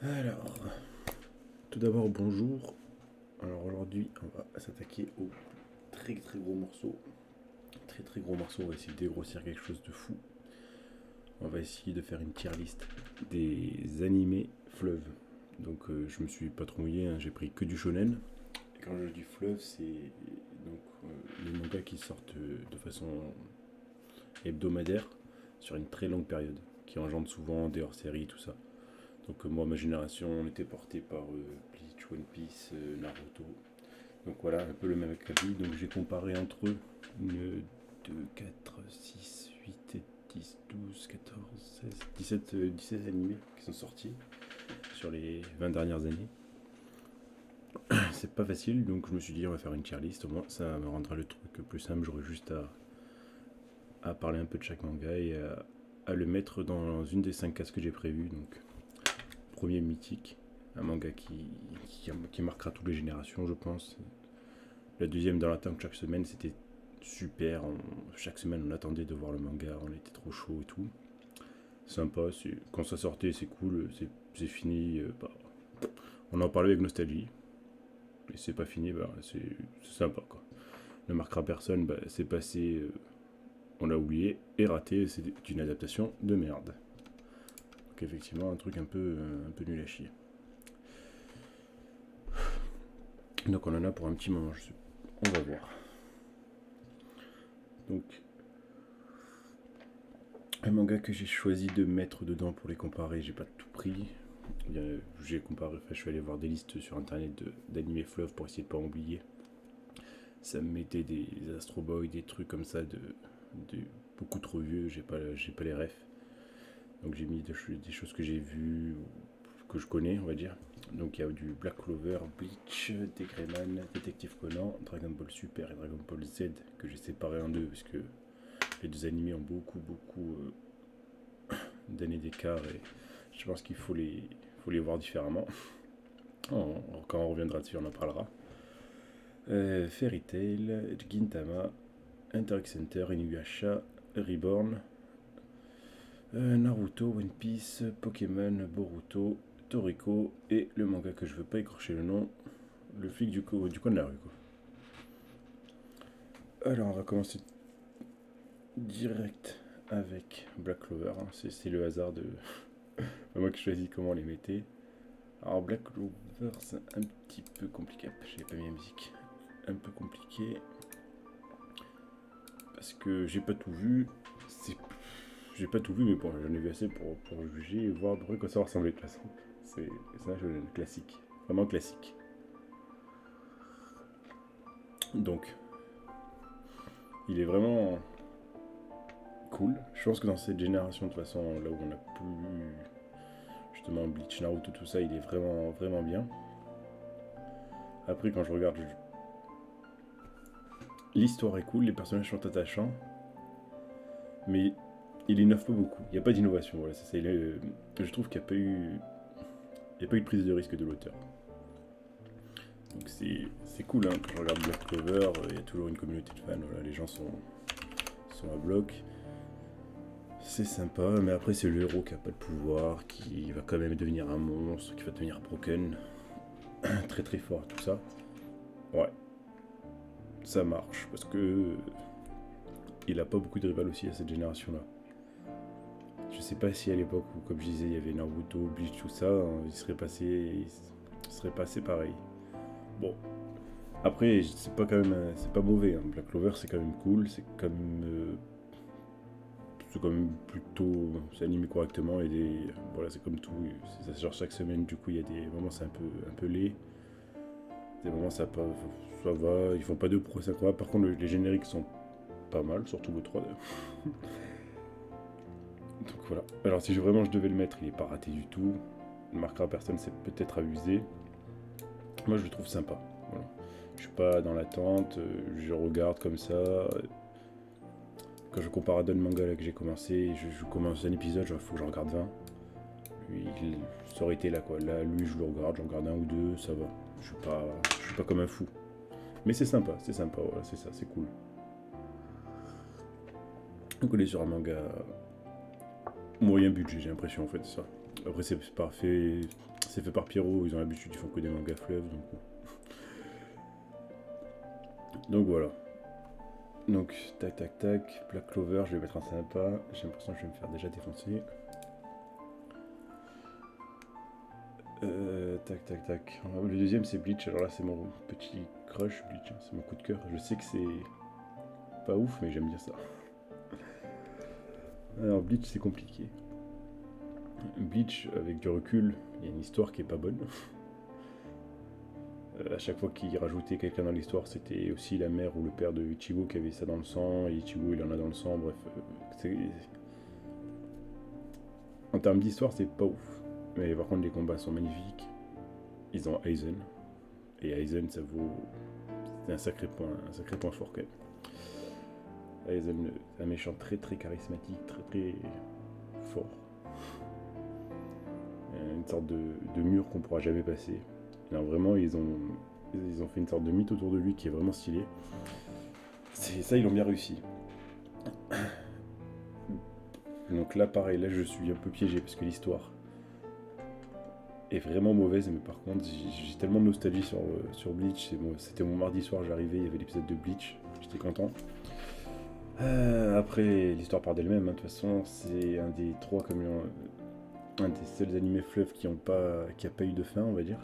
Alors, tout d'abord, bonjour. Alors aujourd'hui, on va s'attaquer au très très gros morceau. Très très gros morceau, on va essayer de dégrossir quelque chose de fou. On va essayer de faire une tier list des animés fleuves. Donc je me suis pas trop mouillé, hein, j'ai pris que du shonen. Et quand je dis fleuve, c'est donc les mangas qui sortent de façon hebdomadaire sur une très longue période, qui engendrent souvent des hors-séries, tout ça. Donc moi, ma génération, on était porté par Bleach, One Piece, Naruto. Donc voilà, un peu le même acabit. Donc j'ai comparé entre eux une, 2, 4, 6, 8, 10, 12, 14, 16, 17, 17 animés qui sont sortis sur les 20 dernières années. C'est pas facile, donc je me suis dit on va faire une tier list, au moins ça me rendra le truc plus simple, j'aurai juste à parler un peu de chaque manga et à le mettre dans une des 5 cases que j'ai prévues. Donc premier mythique, un manga qui marquera toutes les générations, je pense. La deuxième dans l'attente chaque semaine, c'était super. Chaque semaine, on attendait de voir le manga, on était trop chaud et tout. Sympa, quand ça sortait, c'est cool, c'est fini. On en parlait avec nostalgie. Et c'est pas fini, c'est sympa quoi. Ne marquera personne, c'est passé, on l'a oublié et raté, c'est une adaptation de merde. Donc effectivement, un truc un peu nul à chier. Donc on en a pour un petit moment, on va voir. Donc, un manga que j'ai choisi de mettre dedans pour les comparer, j'ai pas tout pris. J'ai comparé, je suis allé voir des listes sur internet d'animés fleuve pour essayer de pas oublier. Ça me mettait des Astro Boy, des trucs comme ça de beaucoup trop vieux, j'ai pas les refs. Donc j'ai mis des choses que j'ai vues, que je connais, on va dire. Donc il y a du Black Clover, Bleach, Degreyman, Detective Conan, Dragon Ball Super et Dragon Ball Z que j'ai séparé en deux parce que les deux animés ont beaucoup d'années d'écart et je pense qu'il faut les voir différemment. Quand on reviendra dessus, on en parlera. Fairy Tail, Gintama, Interact Center, Inuyasha, Reborn, Naruto, One Piece, Pokémon, Boruto, Toriko et le manga que je veux pas écorcher le nom, le flic du coin de la rue. Quoi. Alors on va commencer direct avec Black Clover. Hein. C'est le hasard de moi qui choisis comment les mettait. Alors Black Clover c'est un petit peu compliqué. J'ai pas mis la musique. Un peu compliqué parce que j'ai pas tout vu. J'ai pas tout vu, mais bon, j'en ai vu assez pour juger et voir à peu près quoi ça ressemblait de toute façon. C'est un classique, vraiment classique. Donc, il est vraiment cool. Je pense que dans cette génération, de toute façon, là où on a plus justement Bleach, Naruto, tout ça, il est vraiment bien. Après, quand je regarde, l'histoire est cool, les personnages sont attachants, mais il innove pas beaucoup. Il n'y a pas d'innovation. Voilà, je trouve qu'il n'y a pas eu de prise de risque de l'auteur. Donc c'est cool, hein. Quand je regarde Black Clover, il y a toujours une communauté de fans. Voilà, les gens sont à bloc. C'est sympa, mais après c'est le héros qui a pas de pouvoir, qui va quand même devenir un monstre, qui va devenir broken, très très fort, tout ça. Ouais, ça marche parce que il a pas beaucoup de rivales aussi à cette génération-là. Je sais pas si à l'époque où, comme je disais, il y avait Naruto, Bleach, tout ça, hein, il serait passé pareil. Bon, après c'est pas mauvais. Hein. Black Clover c'est quand même cool, c'est quand même plutôt, c'est animé correctement et voilà c'est comme tout, ça sort chaque semaine. Du coup il y a des moments c'est un peu laid, des moments ça va, ils font pas de procès incroyables. Par contre les génériques sont pas mal, surtout le 3 d'ailleurs. Donc voilà. Alors si vraiment je devais le mettre, il est pas raté du tout. Le marquera personne, c'est peut-être abusé. Moi je le trouve sympa. Voilà. Je suis pas dans l'attente, je regarde comme ça. Quand je compare à Don Manga là, que j'ai commencé, je commence un épisode, il faut que j'en regarde 20. Lui, ça aurait été là quoi. Là, lui, je le regarde, j'en regarde un ou deux, ça va. Je suis pas comme un fou. Mais c'est sympa, voilà, c'est ça, c'est cool. Donc on est sur un manga moyen budget, j'ai l'impression en fait, ça. Après, c'est fait par Pierrot, ils ont l'habitude, ils font que des mangas fleuves, donc voilà. Donc, tac tac tac, Black Clover, je vais mettre un sympa, j'ai l'impression que je vais me faire déjà défoncer. Tac tac tac. Le deuxième c'est Bleach, alors là c'est mon petit crush Bleach, c'est mon coup de cœur. Je sais que c'est pas ouf mais j'aime bien ça. Alors Bleach c'est compliqué. Bleach avec du recul, il y a une histoire qui est pas bonne. À chaque fois qu'il rajoutait quelqu'un dans l'histoire, c'était aussi la mère ou le père de Ichigo qui avait ça dans le sang, et Ichigo il en a dans le sang, bref. En termes d'histoire c'est pas ouf. Mais par contre les combats sont magnifiques. Ils ont Aizen. Et Aizen ça vaut. C'est un sacré point fort quand même. Aizen, un méchant très très charismatique, très très fort. Une sorte de mur qu'on pourra jamais passer. Alors vraiment ils ont fait une sorte de mythe autour de lui qui est vraiment stylé. Ça ils l'ont bien réussi. Donc là pareil, là je suis un peu piégé parce que l'histoire est vraiment mauvaise, mais par contre j'ai tellement de nostalgie sur Bleach. C'était mon mardi soir, j'arrivais, il y avait l'épisode de Bleach, j'étais content. Après l'histoire part d'elle-même, de toute façon c'est un des trois comme un des seuls animés fleuves qui a pas eu de fin, on va dire.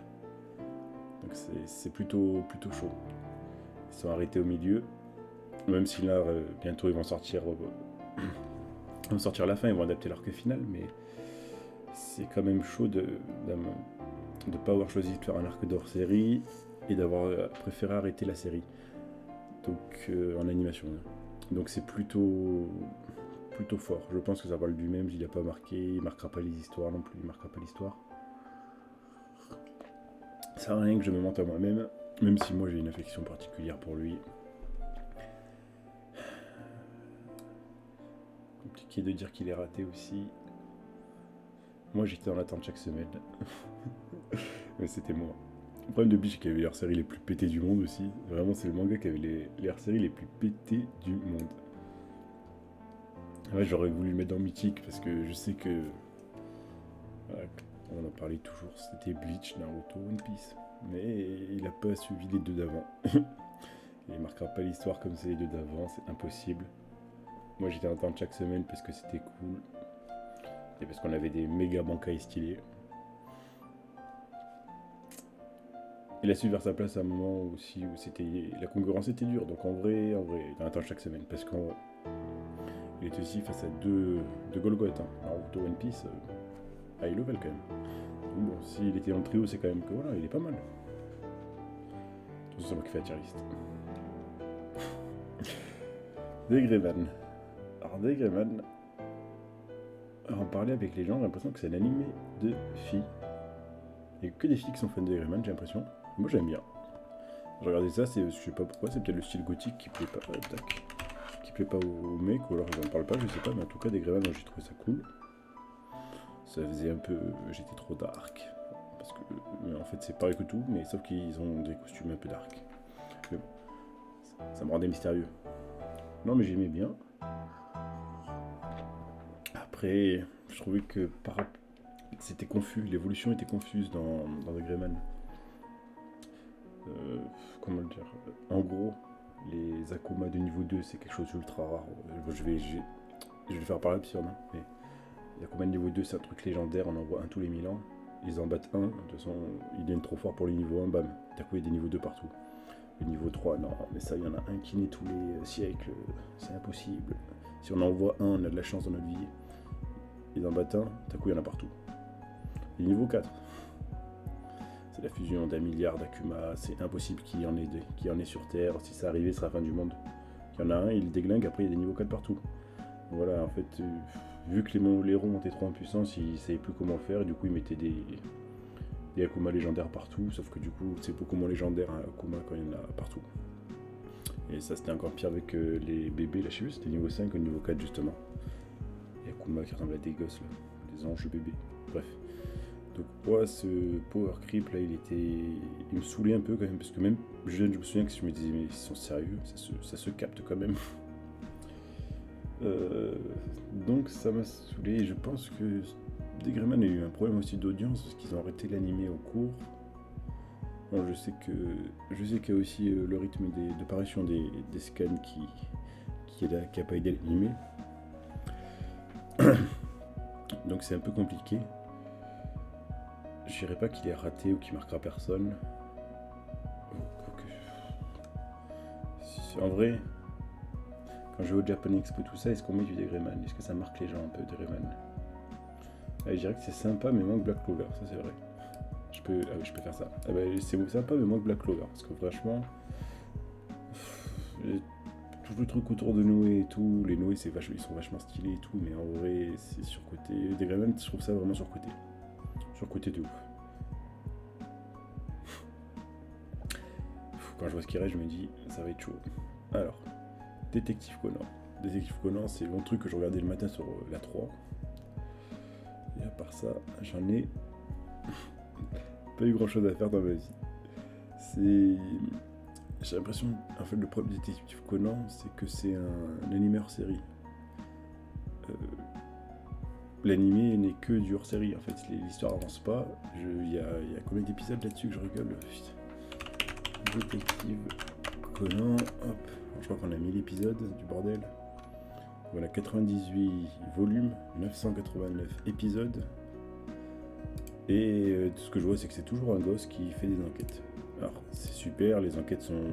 Donc c'est plutôt chaud. Ils sont arrêtés au milieu, même si là bientôt ils vont sortir la fin, ils vont adapter l'arc final, mais c'est quand même chaud de pas avoir choisi de faire un arc d'hors série et d'avoir préféré arrêter la série. Donc en animation. Donc c'est plutôt fort. Je pense que ça parle du même, il n'a pas marqué, il marquera pas les histoires non plus, il marquera pas l'histoire. Ça sert à rien que je me mente à moi-même, même si moi j'ai une affection particulière pour lui. Compliqué de dire qu'il est raté aussi. Moi j'étais en attente chaque semaine. Mais c'était moi. Le problème de Bleach, c'est qu'il y avait les hors-séries les plus pétées du monde aussi. Vraiment, c'est le manga qui avait les hors-séries les plus pétées du monde. Ouais, j'aurais voulu le mettre dans Mythique parce que je sais que. Voilà, on en parlait toujours, c'était Bleach, Naruto, One Piece. Mais il a pas suivi les deux d'avant. Il marquera pas l'histoire comme c'est les deux d'avant, c'est impossible. Moi j'étais en attente chaque semaine parce que c'était cool. Et parce qu'on avait des méga bankai stylés. Il a su vers sa place à un moment aussi où la concurrence était dure. Donc en vrai, il en attend chaque semaine. Parce qu'il est aussi face à deux Golgoth. Naruto, One Piece, high level quand même. Donc bon, s'il était en trio, c'est quand même que voilà, il est pas mal. Tout ça, c'est moi qui fais la tier list. Degreman. Alors Degreman, en parler avec les gens, j'ai l'impression que c'est un animé de filles. Il n'y a que des filles qui sont fans de Degreman, j'ai l'impression. Moi j'aime bien. Je regardais ça, je sais pas pourquoi, c'est peut-être le style gothique qui plaît pas, qui plaît pas aux mecs, ou alors ils en parlent pas, je sais pas, mais en tout cas Degreman, moi j'ai trouvé ça cool. Ça faisait un peu, j'étais trop dark, parce que en fait c'est pareil que tout, mais sauf qu'ils ont des costumes un peu dark. Mais bon, ça me rendait mystérieux. Non mais j'aimais bien. Après, je trouvais que c'était confus, l'évolution était confuse dans Degreman. Comment le dire, en gros les Akuma de niveau 2 c'est quelque chose d'ultra rare. Je vais le faire par l'absurde, hein, mais les Akuma de niveau 2 c'est un truc légendaire, on en voit un tous les 1000 ans, ils en battent un, de toute façon ils deviennent trop forts pour le niveau 1, bam, d'un coup il y a des niveaux 2 partout. Le niveau 3 non, mais ça il y en a un qui naît tous les siècles, c'est impossible. Si on en voit un, on a de la chance dans notre vie. Ils en battent un, d'un coup il y en a partout. Et niveau 4, c'est la fusion d'un milliard d'Akuma, c'est impossible qu'il y en ait sur Terre, si ça arrivait, ce sera la fin du monde. Il y en a un, il déglingue, après il y a des niveaux 4 partout. Voilà, en fait, vu que les ronds étaient trop impuissants, ils ne savaient plus comment faire, et du coup ils mettaient des Akuma légendaires partout, sauf que du coup c'est Pokémon légendaire un Akuma quand il y en a partout. Et ça c'était encore pire avec les bébés, là je sais plus, c'était niveau 5 ou niveau 4 justement. Les Akuma qui ressemblent à des gosses là, des anges bébés, bref. Donc moi ce power creep là il me saoulait un peu quand même, parce que même jeune je me souviens que je me disais mais ils sont sérieux, ça se capte quand même. Donc ça m'a saoulé et je pense que Des Greyman a eu un problème aussi d'audience parce qu'ils ont arrêté l'animé au cours. Bon, je sais qu'il y a aussi le rythme de parution des scans qui a pas aidé l'animé. Donc c'est un peu compliqué. Je dirais pas qu'il est raté ou qu'il marquera personne. En vrai, quand je vais au Japan Expo tout ça, est-ce qu'on met du Greyman? Est-ce que ça marque les gens un peu de Greyman? Je dirais que c'est sympa mais manque Black Clover, ça c'est vrai. Je peux faire ça. C'est sympa mais manque Black Clover parce que franchement, tout le truc autour de Noé et tout, les Noé ils sont vachement stylés et tout, mais en vrai c'est surcoté. Des Greyman, je trouve ça vraiment surcoté. Surcoté de ouf. Quand je vois ce qu'il reste, je me dis ça va être chaud. Alors, Détective Conan. Détective Conan, c'est le truc que je regardais le matin sur la 3. Et à part ça, j'en ai pas eu grand chose à faire dans ma vie. J'ai l'impression, en fait, le problème de Détective Conan, c'est que c'est un animé hors série. L'animé n'est que du hors série, en fait, l'histoire avance pas. Il y a combien d'épisodes là-dessus que je rigole? Détective Conan, hop, je crois qu'on a 1000 épisodes du bordel. Voilà, 98 volumes, 989 épisodes. Et tout ce que je vois, c'est que c'est toujours un gosse qui fait des enquêtes. Alors, c'est super, les enquêtes sont...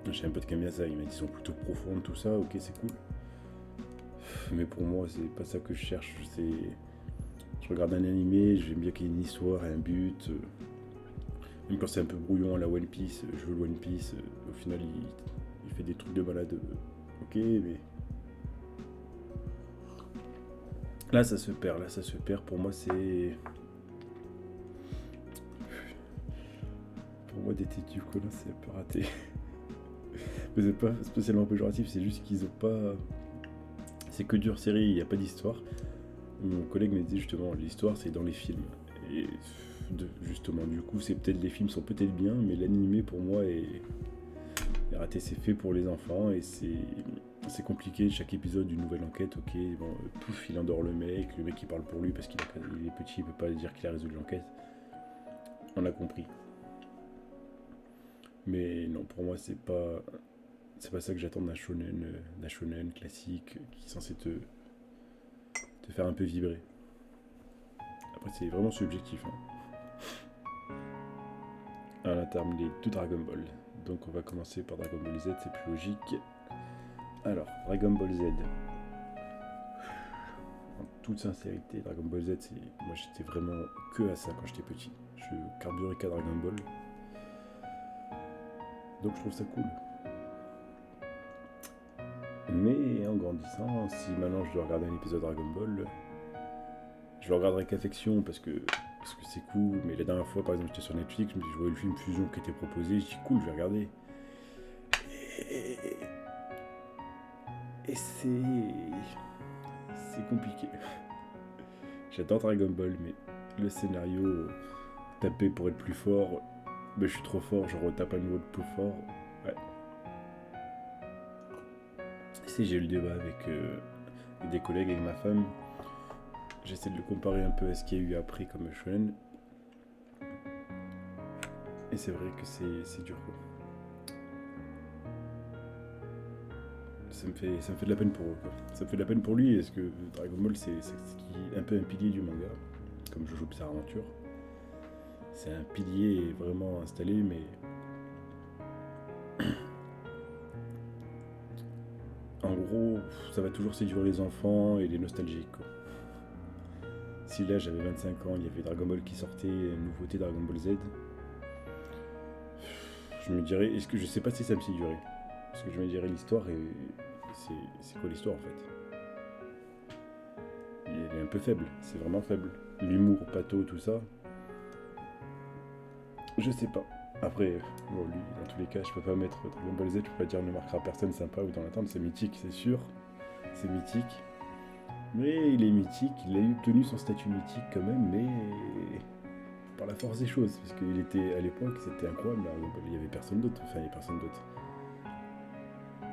Je sais un peu de Kamiasa, il m'a dit qu'elles sont plutôt profondes, tout ça, ok, c'est cool. Mais pour moi, c'est pas ça que je cherche. Je regarde un animé, j'aime bien qu'il y ait une histoire, un but. Même quand c'est un peu brouillon à la One Piece, je veux le One Piece, au final il fait des trucs de malade, ok, mais... Là ça se perd, pour moi c'est... Pour moi Détective Conan c'est un peu raté. Mais c'est pas spécialement péjoratif, c'est juste qu'ils ont pas... C'est que dur série, il n'y a pas d'histoire. Mon collègue me dit justement, l'histoire c'est dans les films. Et justement, du coup, les films sont peut-être bien, mais l'animé pour moi est raté. C'est fait pour les enfants et c'est compliqué. Chaque épisode d'une nouvelle enquête, ok, bon, pouf, il endort le mec il parle pour lui parce qu'il est petit, il peut pas dire qu'il a résolu l'enquête. On a compris. Mais non, pour moi, c'est pas ça que j'attends d'un shonen classique qui est censé te faire un peu vibrer. Après, c'est vraiment subjectif. On terminé tout Dragon Ball. Donc on va commencer par Dragon Ball Z, c'est plus logique. Alors, Dragon Ball Z. En toute sincérité, Dragon Ball Z, moi j'étais vraiment que à ça quand j'étais petit. Je carburais qu'à Dragon Ball. Donc je trouve ça cool. Mais en grandissant, si maintenant je dois regarder un épisode Dragon Ball, je le regarderai qu'affection parce que c'est cool. Mais la dernière fois, par exemple, j'étais sur Netflix, je voyais le film Fusion qui était proposé, je dis cool, je vais regarder. Et c'est compliqué. J'adore Dragon Ball, mais le scénario, taper pour être plus fort, je suis trop fort, je retape à nouveau de plus fort. Ouais. Si j'ai eu le débat avec des collègues, avec ma femme, j'essaie de le comparer un peu à ce qu'il y a eu après comme shonen. Et c'est vrai que c'est dur, quoi. Ça me fait de la peine pour eux, quoi. Ça me fait de la peine pour lui, parce que Dragon Ball, c'est un peu un pilier du manga, comme Jojo Bizarre Adventure. C'est un pilier vraiment installé, mais... En gros, ça va toujours séduire les enfants et les nostalgiques, quoi. Si là, j'avais 25 ans, il y avait Dragon Ball qui sortait, une nouveauté Dragon Ball Z, je me dirais, je sais pas si ça me séduirait. Parce que je me dirais, l'histoire, c'est quoi l'histoire en fait? Elle est un peu faible, c'est vraiment faible. L'humour, Pato, tout ça, je sais pas. Après, bon, lui, dans tous les cas, je peux pas mettre Dragon Ball Z, je peux pas dire ne marquera personne sympa ou dans l'attente, c'est mythique, c'est sûr. C'est mythique. Mais il est mythique, il a obtenu son statut mythique quand même, mais par la force des choses, parce qu'il était à l'époque, c'était incroyable, il y avait personne d'autre, enfin il y avait personne d'autre. À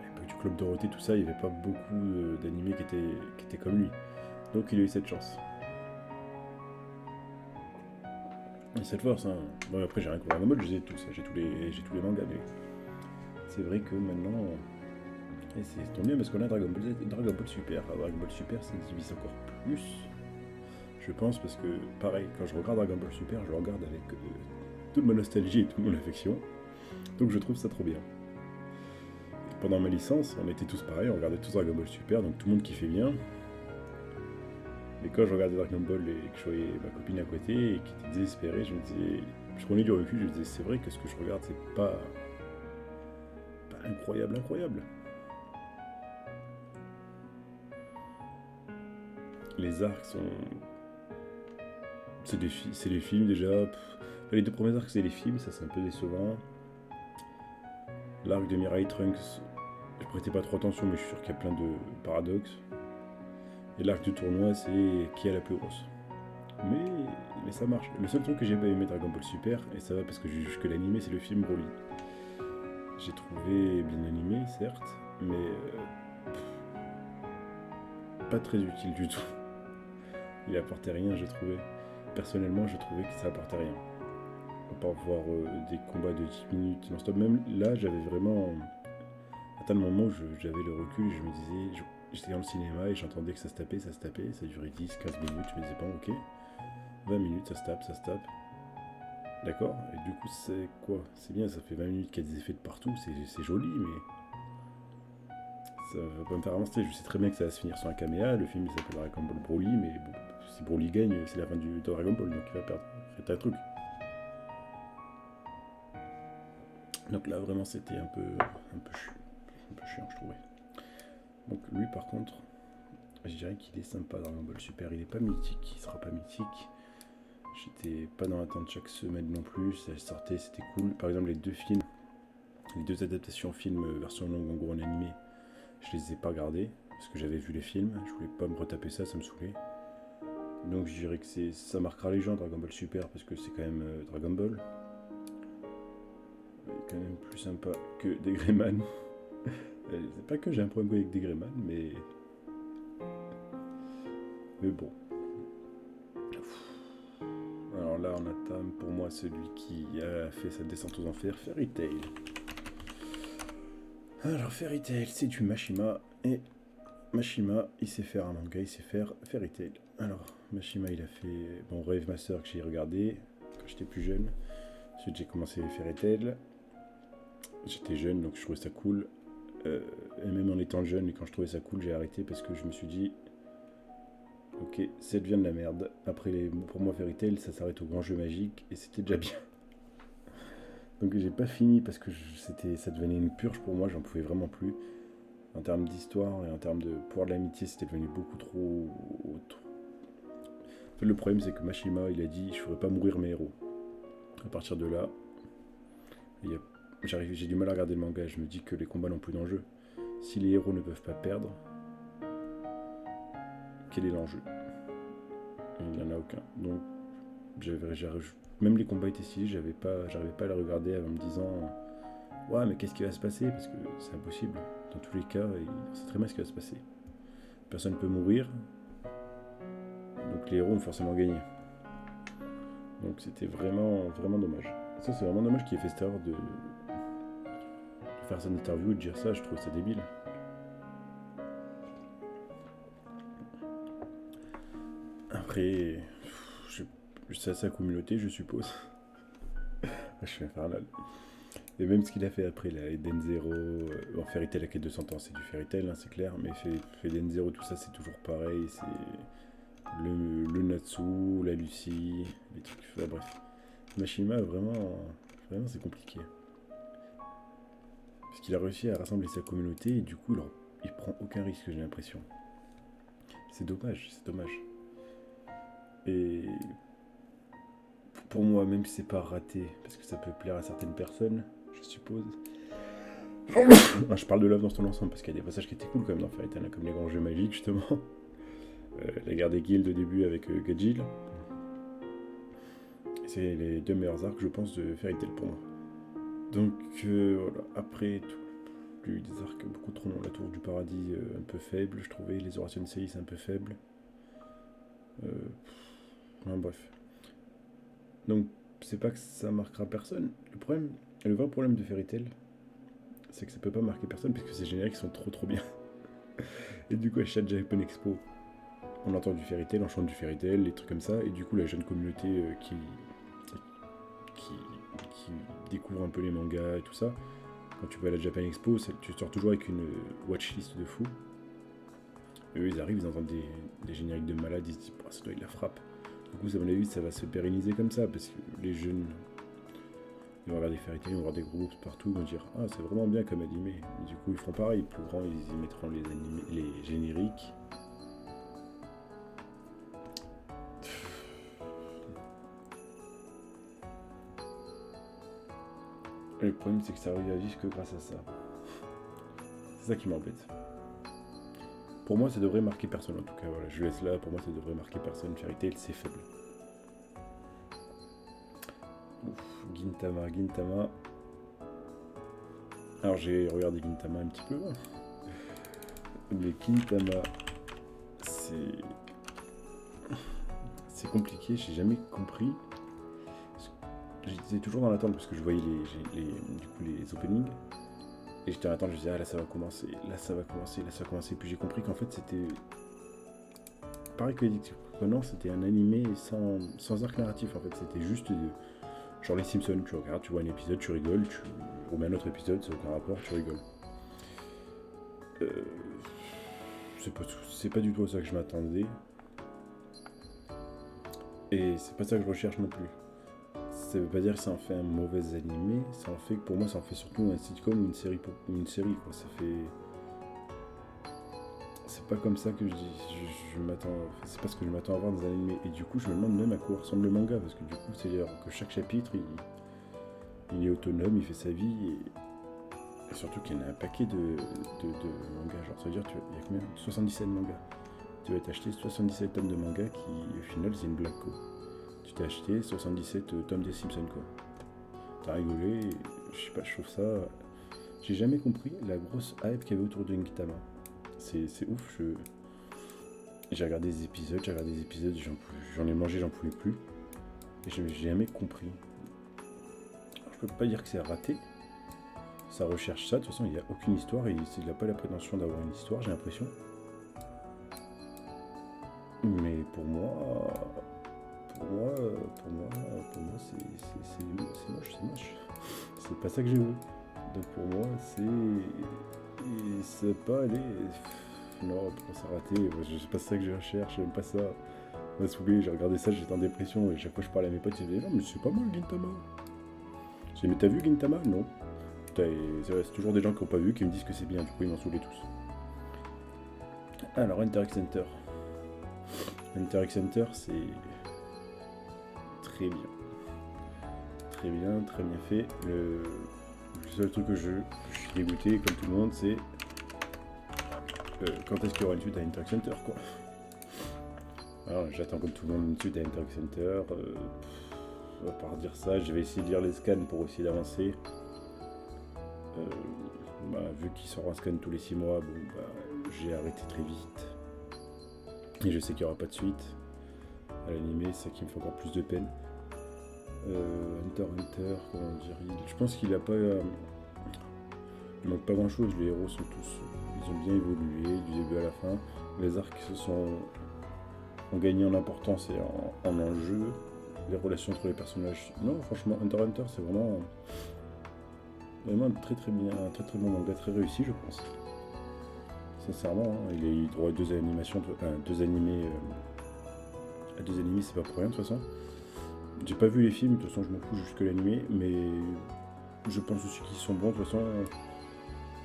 l'époque du Club Dorothée, tout ça, il n'y avait pas beaucoup d'animés qui étaient comme lui. Donc il a eu cette chance. Et cette force, hein. Bon, après, j'ai rien contre Dragon Ball, je les ai tous, hein. J'ai tous les mangas, mais c'est vrai que maintenant. Et c'est tant mieux parce qu'on a Dragon Ball Super. Alors, Dragon Ball Super, ça divise encore plus, je pense, parce que, pareil, quand je regarde Dragon Ball Super, je le regarde avec toute ma nostalgie et toute mon affection. Donc, je trouve ça trop bien. Et pendant ma licence, on était tous pareils, on regardait tous Dragon Ball Super, donc tout le monde kiffait bien. Mais quand je regardais Dragon Ball et que je voyais ma copine à côté et qui était désespérée, je me disais, je prenais du recul, je me disais, c'est vrai que ce que je regarde, c'est pas incroyable, incroyable. Les arcs sont. C'est des films déjà. Les deux premiers arcs, c'est des films, ça c'est un peu décevant. L'arc de Mirai Trunks, je prêtais pas trop attention, mais je suis sûr qu'il y a plein de paradoxes. Et l'arc du tournoi, c'est qui est la plus grosse. Mais ça marche. Le seul truc que j'ai pas aimé Dragon Ball Super, et ça va parce que j'ai juge que l'animé, c'est le film Broly. J'ai trouvé bien animé, certes, mais pas très utile du tout. Il apportait rien, j'ai trouvé. Personnellement, j'ai trouvé que ça apportait rien. À part voir des combats de 10 minutes non-stop. Même là, j'avais vraiment. À tel moment où j'avais le recul, je me disais. J'étais dans le cinéma et j'entendais que ça se tapait, ça durait 10, 15 minutes. Je me disais, bon, ok, 20 minutes, ça se tape, ça se tape. D'accord. Et du coup, c'est quoi? C'est bien, ça fait 20 minutes qu'il y a des effets de partout, c'est joli, mais ça va pas me faire avancer. Je sais très bien que ça va se finir sur un caméa. Le film il s'appelle Dragon Ball Broly, mais bon, si Broly gagne, c'est la fin de Dragon Ball, donc il va perdre. Faites un truc. Donc là, vraiment, c'était un peu chiant, je trouvais. Donc lui, par contre, je dirais qu'il est sympa, Dragon Ball Super. Il est pas mythique, il sera pas mythique. J'étais pas dans l'attente chaque semaine non plus. Ça sortait, c'était cool. Par exemple, les deux adaptations films version longue en gros en animé, je les ai pas regardées parce que j'avais vu les films. Je voulais pas me retaper ça, ça me saoulait. Donc je dirais que ça marquera les gens Dragon Ball Super parce que c'est quand même Dragon Ball. Il est quand même plus sympa que Degreman. C'est pas que j'ai un problème avec Degreman, mais bon. Alors là, on attend pour moi celui qui a fait sa descente aux enfers, Fairy Tail. Alors Fairy Tail, c'est du Mashima et Mashima, il sait faire un manga, il sait faire Fairy Tail. Alors Mashima, il a fait Rave Master que j'ai regardé quand j'étais plus jeune. Ensuite j'ai commencé Fairy Tail. J'étais jeune donc je trouvais ça cool. Et même en étant jeune et quand je trouvais ça cool, j'ai arrêté parce que je me suis dit ok, ça devient de la merde. Après, pour moi, Fairy Tail, ça s'arrête au grand jeu magique et c'était déjà bien. Donc j'ai pas fini parce que ça devenait une purge pour moi, j'en pouvais vraiment plus. En termes d'histoire et en termes de pouvoir de l'amitié, c'était devenu beaucoup trop. En fait, le problème, c'est que Mashima, il a dit je ferai pas mourir mes héros. À partir de là, j'ai du mal à regarder le manga. Je me dis que les combats n'ont plus d'enjeu. Si les héros ne peuvent pas perdre, quel est l'enjeu? Il n'y en a aucun. Donc, même les combats étaient stylés, j'arrivais pas à les regarder en me disant ouais, mais qu'est-ce qui va se passer? Parce que c'est impossible. Dans tous les cas, on sait très bien ce qui va se passer. Personne ne peut mourir, donc les héros ont forcément gagné. Donc c'était vraiment, vraiment dommage. Ça, c'est vraiment dommage qu'il ait fait cette erreur de faire son interview et de dire ça, je trouve ça débile. Après, c'est sa communauté, je suppose. Je suis infernal. Et même ce qu'il a fait après, là, Eden Zero, Fairy Tail avec les 200 ans, c'est du Fairy Tail, hein, c'est clair, mais Eden Zero, tout ça, c'est toujours pareil, c'est le Natsu, la Lucie, les trucs, enfin, bref. Mashima, vraiment, vraiment, c'est compliqué. Parce qu'il a réussi à rassembler sa communauté et du coup, il prend aucun risque, j'ai l'impression. C'est dommage, c'est dommage. Et pour moi, même si c'est pas raté, parce que ça peut plaire à certaines personnes, je suppose. Je parle de l'œuvre dans son ensemble parce qu'il y a des passages qui étaient cool quand même dans Fairy Tail, comme les grands jeux magiques justement. La guerre des guildes au début avec Gajil. C'est les deux meilleurs arcs, je pense, de Fairy Tail pour moi. Donc voilà, après, plus des arcs beaucoup trop longs. La tour du paradis, un peu faible, je trouvais. Les Horatio Sei, c'est un peu faible. Bref. Donc c'est pas que ça marquera personne. Le vrai problème de Fairy Tail, c'est que ça peut pas marquer personne parce que ces génériques sont trop bien. Et du coup, à chaque Japan Expo, on entend du Fairy Tail, on chante du Fairy Tail, les trucs comme ça. Et du coup, la jeune communauté qui, qui découvre un peu les mangas et tout ça, quand tu vas à la Japan Expo, tu sors toujours avec une watchlist de fou. Et eux, ils arrivent, ils entendent des génériques de malades, ils se disent, ça doit être la frappe. Du coup, à mon avis, ça va se pérenniser comme ça, parce que les jeunes, ils vont regarder Fairy Tail, ils vont voir des groupes partout, ils vont dire, ah, c'est vraiment bien comme animé. Et du coup, ils feront pareil, plus grands, ils y mettront les génériques. Et le problème, c'est que ça réagit que grâce à ça. C'est ça qui m'embête. Pour moi, ça devrait marquer personne, en tout cas, voilà, je laisse là, pour moi, ça devrait marquer personne. Fairy Tail, c'est faible. Ouf, Gintama. Alors, j'ai regardé Gintama un petit peu, mais Gintama, c'est compliqué, j'ai jamais compris. J'étais toujours dans l'attente parce que je voyais les openings. Et j'étais en attente, je disais, ah là ça va commencer, là ça va commencer. Puis j'ai compris qu'en fait c'était. Pareil que Addictive Conan, c'était un animé sans arc narratif en fait. C'était juste genre les Simpsons, tu regardes, tu vois un épisode, tu rigoles, tu remets un autre épisode, c'est aucun rapport, tu rigoles. C'est pas du tout à ça que je m'attendais. Et c'est pas ça que je recherche non plus. Ça veut pas dire que ça en fait un mauvais animé, ça en fait que pour moi ça en fait surtout un sitcom ou une série quoi. Ça fait. C'est pas comme ça que je m'attends. Enfin, c'est pas ce que je m'attends à voir dans un animé. Et du coup je me demande même à quoi ressemble le manga, parce que du coup c'est-à-dire que chaque chapitre il est autonome, il fait sa vie et surtout qu'il y en a un paquet de mangas. Genre ça veut dire il y a combien 77 mangas. Tu vas t'acheter 77 tomes de manga qui au final c'est une blague quoi. Tu t'es acheté 77 tomes des Simpsons quoi. T'as rigolé, je sais pas, je trouve ça. J'ai jamais compris la grosse hype qu'il y avait autour de Gintama. C'est ouf, j'ai regardé des épisodes, j'en ai mangé, j'en pouvais plus. Et j'ai jamais compris. Alors, je peux pas dire que c'est raté. Ça recherche ça, de toute façon il n'y a aucune histoire et il n'a pas la prétention d'avoir une histoire, j'ai l'impression. Mais pour moi, c'est moche. C'est pas ça que je veux. Donc pour moi, c'est pas aller. Non, pour ça raté, c'est pas ça que je recherche, j'aime pas ça. Moi, j'ai regardé ça, j'étais en dépression et chaque fois que je parlais à mes potes, ils disaient non, mais c'est pas mal Gintama. J'ai dit, mais t'as vu Gintama? Non. C'est toujours des gens qui n'ont pas vu qui me disent que c'est bien, du coup ils m'ont saoulé tous. Alors, Hunter x Hunter. Hunter x Hunter, c'est très bien. Très bien fait. Le seul truc que je suis dégoûté, comme tout le monde, c'est quand est-ce qu'il y aura une suite à Hunter x Hunter, quoi. Alors, j'attends comme tout le monde une suite à Hunter x Hunter. On va pas redire ça. Je vais essayer de lire les scans pour essayer d'avancer. Vu qu'il sort un scan tous les 6 mois, j'ai arrêté très vite. Et je sais qu'il n'y aura pas de suite à l'animé, c'est ça qui me fait encore plus de peine. Hunter, comment dire, je pense qu'il a pas. Il manque pas grand chose, les héros sont tous. Ils ont bien évolué du début à la fin. Les arcs ont gagné en importance et en enjeu. Les relations entre les personnages. Non, franchement, Hunter x Hunter, c'est vraiment un très bon manga, très réussi, je pense. Sincèrement, hein, il a eu droit à deux animés. À deux animés, c'est pas pour rien de toute façon. J'ai pas vu les films, de toute façon, je m'en fous jusque l'animé, mais je pense aussi qu'ils sont bons, de toute façon.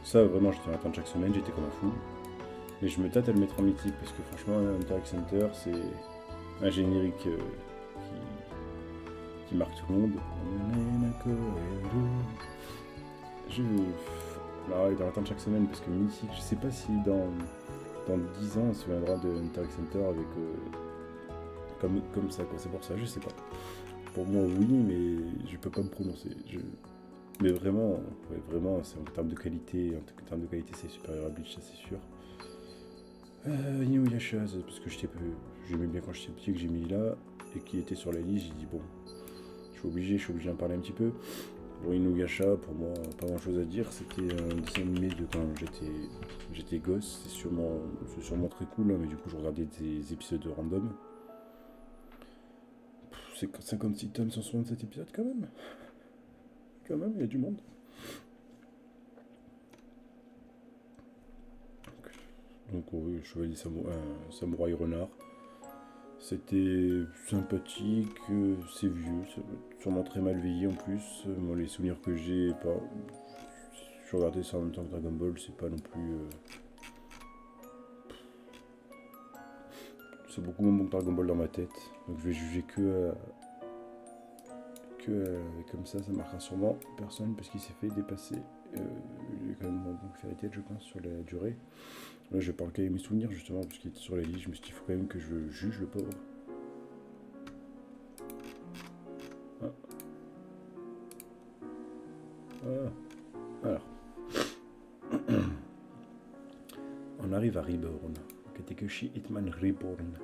Ça, vraiment, j'étais en attente chaque semaine, j'étais comme un fou. Mais je me tâte à le mettre en mythique, parce que franchement, Hunter x Hunter, c'est un générique qui marque tout le monde. Alors, il doit attendre chaque semaine, parce que mythique, je sais pas si dans 10 ans, on se souviendra de Hunter x Hunter avec comme ça, quoi. C'est pour ça, je sais pas. Pour moi, oui, mais je peux pas me prononcer. Mais vraiment, c'est en termes de qualité, c'est supérieur à Bleach, ça c'est sûr. Inuyasha, parce que j'aimais bien quand j'étais petit, que j'ai mis là, et qui était sur la liste, j'ai dit bon, je suis obligé d'en parler un petit peu. Bon, Inuyasha, pour moi, pas grand chose à dire. C'était un dessin animé de quand j'étais gosse. C'est sûrement très cool, hein, mais du coup, je regardais des épisodes random. C'est 56 tomes, 167 épisodes quand même. Quand même, il y a du monde. Donc, oui, Chevalier Samouraï Renard. C'était sympathique, c'est vieux, c'est sûrement très mal vieilli en plus. Moi, les souvenirs que j'ai, pas. Je regardais ça en même temps que Dragon Ball, c'est pas non plus. C'est beaucoup moins bon que Dragon Ball dans ma tête. Donc je vais juger comme ça marquera sûrement personne parce qu'il s'est fait dépasser. Il est quand même moins bon que Fairy Tail, je pense, sur la durée. Là, je parle quand même mes souvenirs justement parce qu'il était sur la liste. Je me suis dit, il faut quand même que je juge le pauvre. Ah. Ah. Alors. On arrive à Reborn. Kategoshi Hitman Reborn.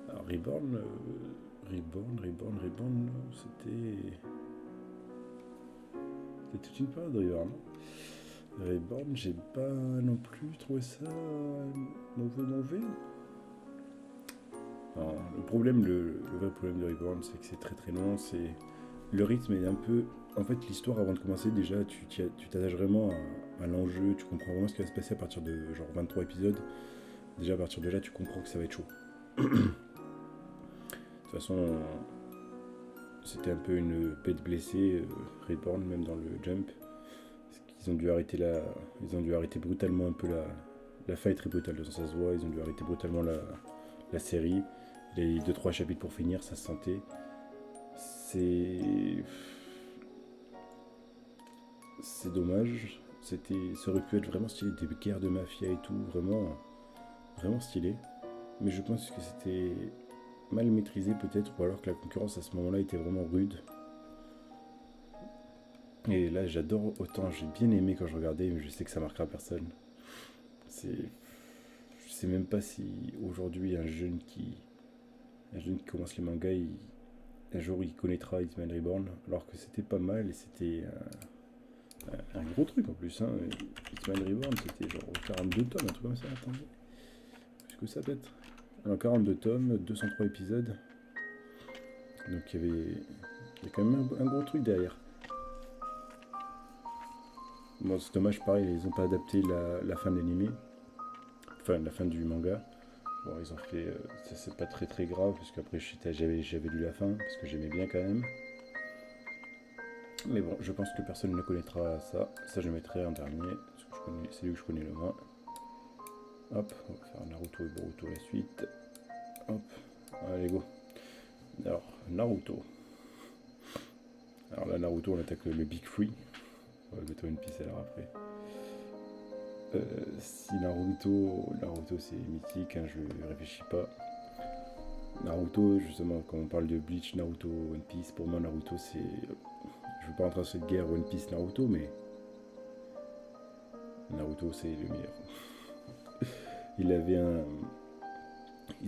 Alors Reborn, c'était toute une période Reborn. Reborn, j'ai pas non plus trouvé ça mauvais. Alors, le vrai problème de Reborn, c'est que c'est très très long. Le rythme est un peu. En fait, l'histoire avant de commencer, déjà, tu t'attaches vraiment à l'enjeu, tu comprends vraiment ce qui va se passer à partir de genre 23 épisodes. Déjà, à partir de là, tu comprends que ça va être chaud. De toute façon, c'était un peu une bête blessée, Reborn, même dans le Jump. Ils ont dû arrêter brutalement un peu la faille très brutale, ça se voit. Ils ont dû arrêter brutalement la série. Les 2-3 chapitres pour finir, ça se sentait. C'est dommage. Ça aurait pu être vraiment stylé, des guerres de mafia et tout, vraiment, vraiment stylé. Mais je pense que c'était mal maîtrisé peut-être, ou alors que la concurrence à ce moment-là était vraiment rude. Et là, j'adore autant, j'ai bien aimé quand je regardais, mais je sais que ça marquera personne. Je sais même pas si aujourd'hui un jeune qui commence les mangas, un jour il connaîtra Hitman Reborn, alors que c'était pas mal et c'était un gros truc en plus. Hein. Hitman Reborn, c'était genre 42 tomes, un truc comme ça, attendez. Plus que ça peut-être. Alors 42 tomes, 203 épisodes. Donc il y a quand même un gros truc derrière. Bon, c'est dommage, pareil, ils ont pas adapté la fin de l'animé. Enfin, la fin du manga. Bon, ils ont fait. Ça, c'est pas très très grave, parce qu'après, j'avais lu la fin, parce que j'aimais bien quand même. Mais bon, je pense que personne ne connaîtra ça. Ça, je mettrai en dernier, parce que c'est lui que je connais le moins. Hop, on va faire Naruto et Boruto la suite. Hop, allez, go. Alors, Naruto. Alors là, Naruto, on attaque le Big Free. On va mettre One Piece alors après. Si Naruto c'est mythique, hein, je réfléchis pas. Naruto, justement, quand on parle de Bleach, Naruto, One Piece, pour moi Naruto c'est. Je veux pas rentrer dans cette guerre One Piece Naruto, mais Naruto c'est le meilleur. Il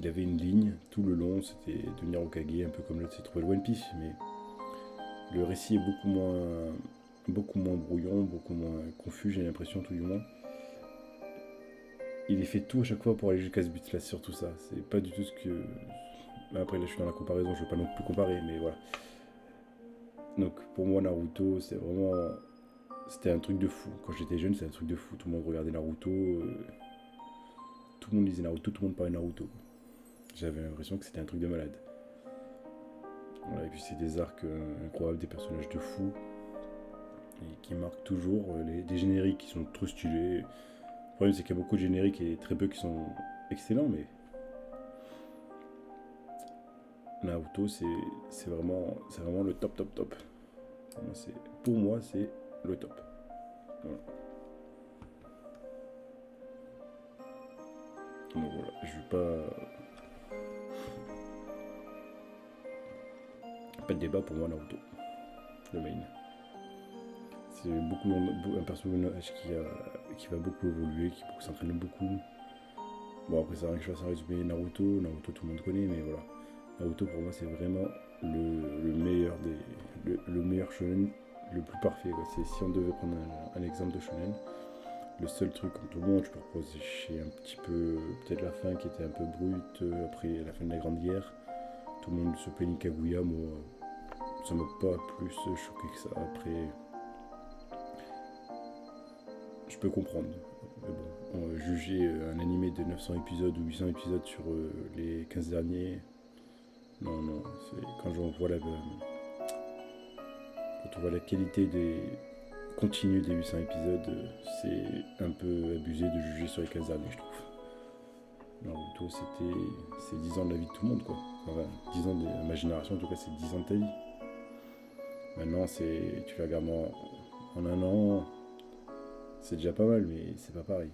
avait une ligne tout le long, c'était devenir Hokage, un peu comme l'autre, c'est trouver le One Piece, mais le récit est beaucoup moins brouillon, beaucoup moins confus, j'ai l'impression tout du moins. Il est fait tout à chaque fois pour aller jusqu'à ce but là, c'est surtout ça. C'est pas du tout ce que. Après là je suis dans la comparaison, je vais pas non plus comparer, mais voilà. Donc pour moi Naruto c'était un truc de fou. Quand j'étais jeune c'était un truc de fou. Tout le monde regardait Naruto, tout le monde lisait Naruto, tout le monde parlait Naruto. J'avais l'impression que c'était un truc de malade. Voilà, et puis c'est des arcs incroyables, des personnages de fou. Et qui marquent toujours, des génériques qui sont trop stylés. Le problème c'est qu'il y a beaucoup de génériques et très peu qui sont excellents, mais Naruto c'est vraiment le top top top. Pour moi c'est le top. Voilà. Donc voilà, je vais pas de débat pour moi Naruto, le main. C'est un personnage qui va beaucoup évoluer, qui s'entraîne beaucoup. Bon après c'est vrai que je fasse un résumé Naruto tout le monde connaît, mais voilà. Naruto pour moi c'est vraiment le meilleur le meilleur shonen, le plus parfait, quoi. C'est si on devait prendre un exemple de shonen, le seul truc, comme tout le monde, je peux reprocher un petit peu, peut-être la fin qui était un peu brute, après la fin de la Grande Guerre, tout le monde se plaignait Kaguya, moi, ça m'a pas plus choqué que ça. Après, je peux comprendre. Mais bon, juger un animé de 900 épisodes ou 800 épisodes sur les 15 derniers, non, non, c'est quand on voit quand on voit la qualité des continue des 800 épisodes, c'est un peu abusé de juger sur les 15 derniers, je trouve. Naruto, c'est 10 ans de la vie de tout le monde, quoi. Enfin, 10 ans de ma génération, en tout cas, c'est 10 ans de ta vie. Maintenant, tu la regardes en un an, c'est déjà pas mal, mais c'est pas pareil.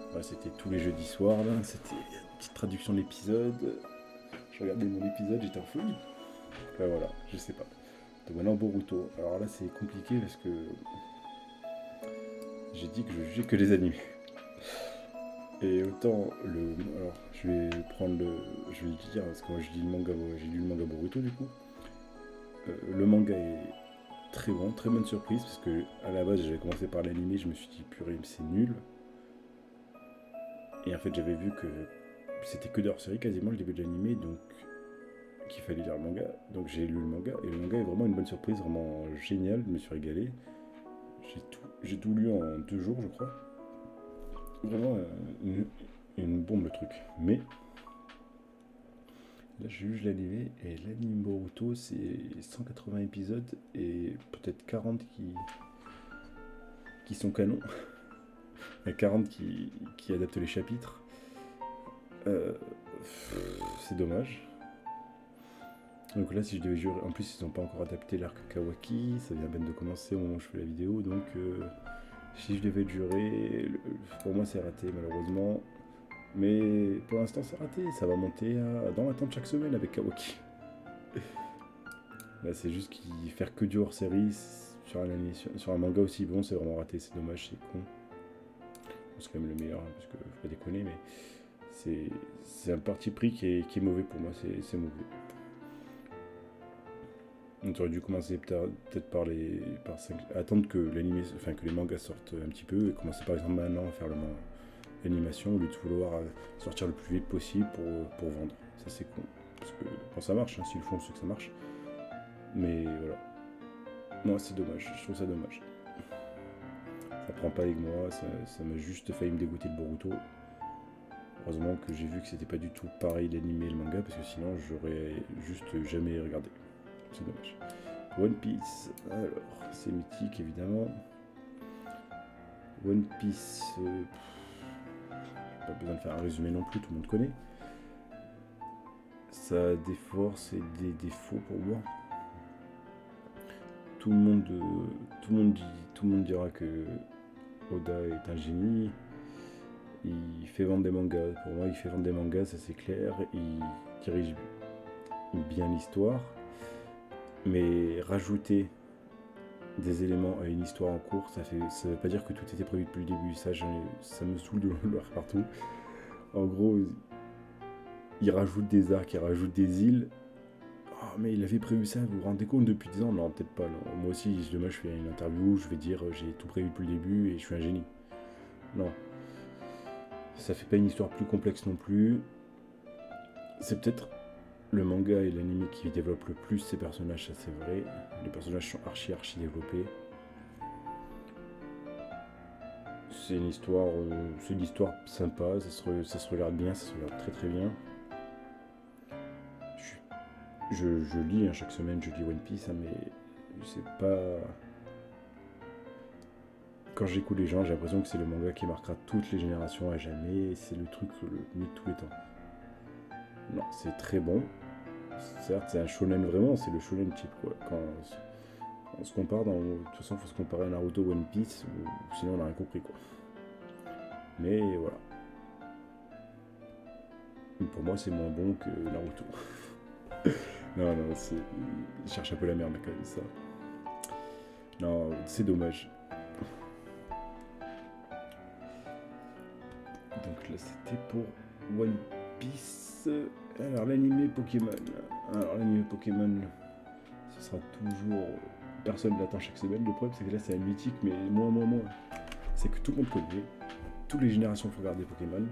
Voilà, c'était tous les jeudis soirs, là, c'était une petite traduction de l'épisode. Je regardais mon épisode, j'étais en folie. Enfin, voilà, je sais pas. Donc maintenant, Boruto. Alors là, c'est compliqué parce que j'ai dit que je jugeais que les animés. Et autant alors, je vais le dire parce que moi j'ai lu le manga Boruto du coup. Le manga est très bon, très bonne surprise parce que à la base j'avais commencé par l'animé, je me suis dit purée, mais c'est nul. Et en fait j'avais vu que c'était que d'hors série quasiment le début de l'animé, donc qu'il fallait lire le manga. Donc j'ai lu le manga et le manga est vraiment une bonne surprise, vraiment génial, je me suis régalé. J'ai tout lu en 2 jours je crois. Vraiment une bombe le truc. Mais là je juge l'animé et l'anime Boruto c'est 180 épisodes et peut-être 40 qui sont canons. Il y a 40 qui adaptent les chapitres. C'est dommage. Donc là si je devais jurer, en plus ils n'ont pas encore adapté l'arc Kawaki, ça vient à peine de commencer au moment où je fais la vidéo, donc si je devais jurer, pour moi c'est raté malheureusement. Mais pour l'instant c'est raté, ça va monter dans l'attente chaque semaine avec Kawaki. Là c'est juste qu'il faire que du hors série sur un manga aussi bon, c'est vraiment raté, c'est dommage, c'est con. C'est quand même le meilleur, hein, parce que faut pas déconner, mais c'est un parti pris qui est mauvais pour moi, c'est mauvais. On aurait dû commencer peut-être par attendre que que les mangas sortent un petit peu et commencer par exemple maintenant à faire l'animation au lieu de vouloir sortir le plus vite possible pour vendre. Ça c'est con. Parce que quand ça marche, hein, s'ils le font, c'est que ça marche. Mais voilà. Moi c'est dommage, je trouve ça dommage. Ça prend pas avec moi, ça m'a juste failli me dégoûter de Boruto. Heureusement que j'ai vu que c'était pas du tout pareil l'anime et le manga parce que sinon j'aurais juste jamais regardé. C'est dommage. One Piece, alors c'est mythique évidemment. One Piece, pas besoin de faire un résumé non plus, tout le monde connaît. Ça a des forces et des défauts pour moi. Tout le monde dira que Oda est un génie. Il fait vendre des mangas. Pour moi, il fait vendre des mangas, ça c'est clair. Il dirige bien l'histoire. Mais rajouter des éléments à une histoire en cours, ça veut pas dire que tout était prévu depuis le début. Ça me saoule de le voir partout. En gros, il rajoute des arcs, il rajoute des îles. Oh, mais il avait prévu ça, vous vous rendez compte depuis 10 ans? Non, peut-être pas. Non. Moi aussi, demain je fais une interview, je vais dire j'ai tout prévu depuis le début et je suis un génie. Non. Ça fait pas une histoire plus complexe non plus. C'est peut-être le manga et l'anime qui développent le plus ces personnages, ça c'est vrai. Les personnages sont archi développés. C'est une histoire sympa, ça se regarde bien, ça se regarde très très bien. Je lis, hein, chaque semaine je lis One Piece, hein, mais c'est pas... Quand j'écoute les gens, j'ai l'impression que c'est le manga qui marquera toutes les générations à jamais, et c'est le truc le mieux de tous les temps. Non, c'est très bon. Certes, c'est un shonen vraiment, c'est le shonen type, quoi. Quand on se compare, de toute façon, il faut se comparer à Naruto ou One Piece, ou sinon on n'a rien compris, quoi. Mais voilà. Pour moi, c'est moins bon que Naruto. Non, il cherche un peu la merde quand même, ça. Non, c'est dommage. Donc là, c'était pour One Piece. Alors l'animé Pokémon. Alors l'animé Pokémon, ce sera toujours... Personne l'attend chaque semaine. Le problème c'est que là c'est un mythique, mais moins. C'est que tout le monde connaît. Toutes les générations font regarder Pokémon.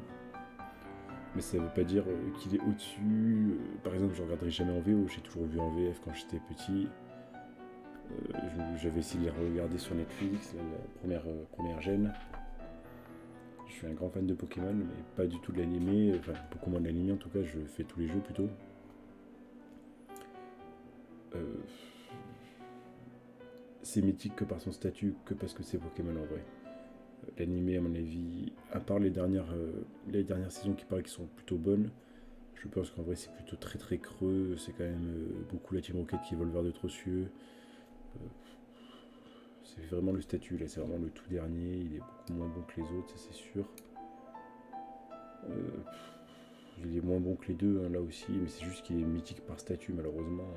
Mais ça veut pas dire qu'il est au-dessus. Par exemple, je regarderai jamais en VO. J'ai toujours vu en VF quand j'étais petit. J'avais essayé de les regarder sur Netflix, la première gêne. Je suis un grand fan de Pokémon, mais pas du tout de l'animé. Enfin, beaucoup moins de l'animé en tout cas, je fais tous les jeux plutôt. C'est mythique que par son statut, que parce que c'est Pokémon en vrai. L'animé, à mon avis, à part les dernières saisons qui paraissent qui sont plutôt bonnes, je pense qu'en vrai c'est plutôt très très creux. C'est quand même beaucoup la Team Rocket qui vole vers d'autres cieux. C'est vraiment le statut là, c'est vraiment le tout dernier. Il est beaucoup moins bon que les autres, ça c'est sûr. Il est moins bon que les deux hein, là aussi, mais c'est juste qu'il est mythique par statut malheureusement.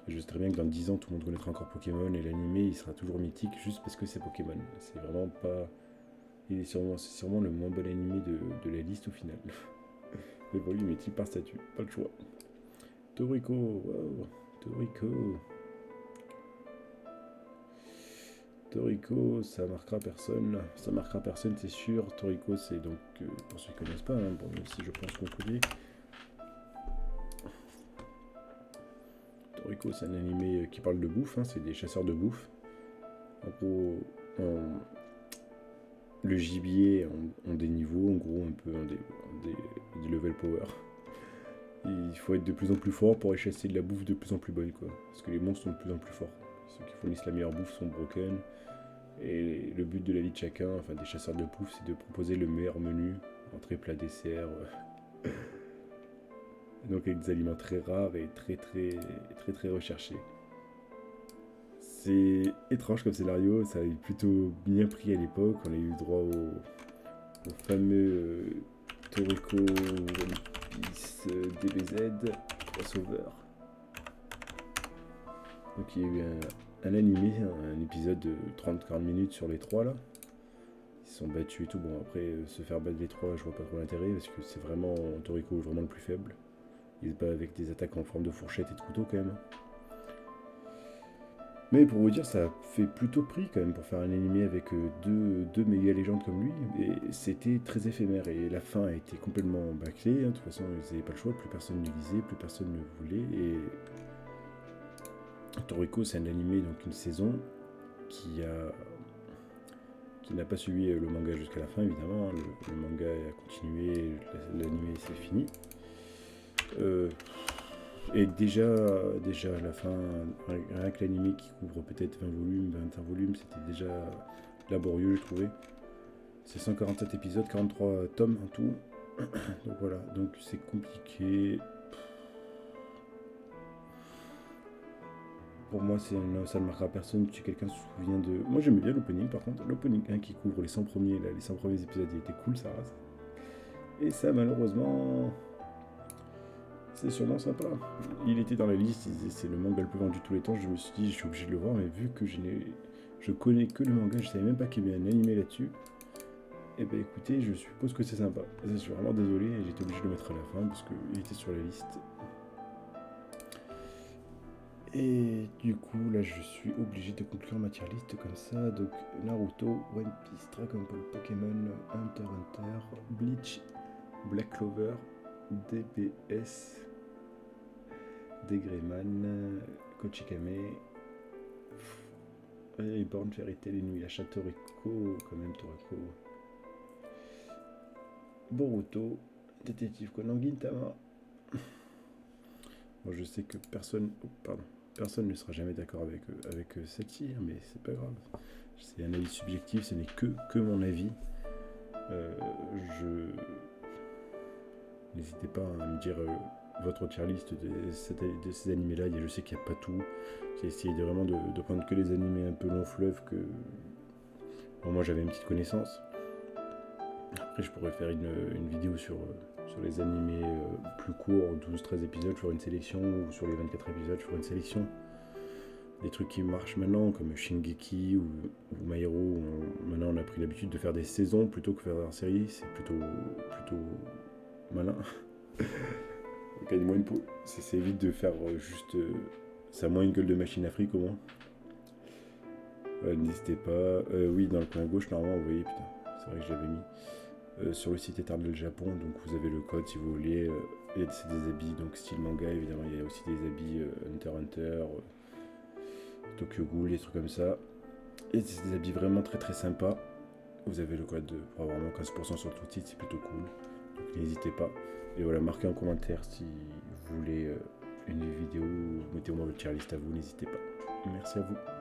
Je sais très bien que dans 10 ans tout le monde connaîtra encore Pokémon et l'animé il sera toujours mythique juste parce que c'est Pokémon. C'est vraiment pas. C'est sûrement le moins bon animé de la liste au final. Mais pour lui, mythique par statut, pas le choix. Toriko, wow, Toriko, ça marquera personne. Ça marquera personne, c'est sûr. Toriko, c'est donc, pour ceux qui ne connaissent pas, hein, bon, même si je pense qu'on connaît. Toriko, c'est un animé qui parle de bouffe, hein, c'est des chasseurs de bouffe. En gros, le gibier ont des niveaux, en gros, un peu des level power. Il faut être de plus en plus fort pour aller chasser de la bouffe de plus en plus bonne, quoi. Parce que les monstres sont de plus en plus forts. Ceux qui fournissent la meilleure bouffe sont broken. Et le but de la vie de chacun, enfin des chasseurs de bouffe, c'est de proposer le meilleur menu, entrée, plat, dessert. Donc avec des aliments très rares et très recherchés. C'est étrange comme scénario, ça a eu plutôt bien pris à l'époque. On a eu droit au fameux Toriko One Piece DBZ crossover. Donc il y a eu un animé, un épisode de 30-40 minutes sur les trois là. Ils se sont battus et tout. Bon après se faire battre les trois, je vois pas trop l'intérêt parce que c'est vraiment Toriko vraiment le plus faible. Il se bat avec des attaques en forme de fourchette et de couteau quand même. Mais pour vous dire, ça a fait plutôt prix quand même pour faire un animé avec deux méga légendes comme lui. Et c'était très éphémère. Et la fin a été complètement bâclée. Hein. De toute façon, ils n'avaient pas le choix. Plus personne ne lisait, plus personne ne voulait. Et Toriko, c'est un animé, donc une saison qui n'a pas suivi le manga jusqu'à la fin, évidemment. Le manga a continué, l'animé c'est fini. Et déjà à la fin, rien que l'animé qui couvre peut-être 20 volumes, 21 volumes, c'était déjà laborieux, je trouvais. C'est 147 épisodes, 43 tomes en tout. Donc voilà, donc c'est compliqué. Pour moi, ça ne marquera personne. Si quelqu'un se souvient de... Moi, j'aimais bien l'opening, par contre. L'opening 1 qui couvre les 100 premiers, là, les 100 premiers épisodes, il était cool, ça rase. Et ça, malheureusement... C'est sûrement sympa. Il était dans la liste, c'est le manga le plus vendu de tous les temps. Je me suis dit, je suis obligé de le voir, mais vu que je connais que le manga, je savais même pas qu'il y avait un animé là-dessus. Et ben écoutez, je suppose que c'est sympa. Je suis vraiment désolé, j'étais obligé de le mettre à la fin parce qu'il était sur la liste. Et du coup, là, je suis obligé de conclure ma tier list comme ça. Donc, Naruto, One Piece, Dragon Ball, Pokémon, Hunter x Hunter, Bleach, Black Clover, DBS, Degreman, Kochikame, Reborn, Fairy Tail, Inuyasha, Toriko, quand même Toriko, Boruto, Détective Conan, Gintama. Bon, je sais que personne ne sera jamais d'accord avec cette tier, mais c'est pas grave. C'est un avis subjectif, ce n'est que mon avis. N'hésitez pas à me dire votre tier list de ces animés-là. Je sais qu'il n'y a pas tout. J'ai essayé vraiment de prendre que les animés un peu long fleuve que... Bon, moi j'avais une petite connaissance. Après je pourrais faire une vidéo sur les animés plus courts, 12-13 épisodes, je ferai une sélection, ou sur les 24 épisodes, je ferai une sélection. Des trucs qui marchent maintenant, comme Shingeki ou My Hero, maintenant on a pris l'habitude de faire des saisons plutôt que faire une série, c'est plutôt malin. Gagne-moi une peau. Ça évite de faire juste. Ça a moins une gueule de machine à fric au moins. N'hésitez pas. Oui, dans le coin gauche, normalement, vous voyez, putain, c'est vrai que je l'avais mis. Sur le site Eternal Japon, donc vous avez le code si vous voulez. C'est des habits, donc style manga, évidemment, il y a aussi des habits Hunter x Hunter, Tokyo Ghoul, des trucs comme ça. Et c'est des habits vraiment très très sympas. Vous avez le code pour avoir vraiment 15% sur tout le site, c'est plutôt cool. Donc n'hésitez pas. Et voilà, marquez en commentaire si vous voulez une vidéo, mettez-moi votre tier list à vous, n'hésitez pas. Merci à vous.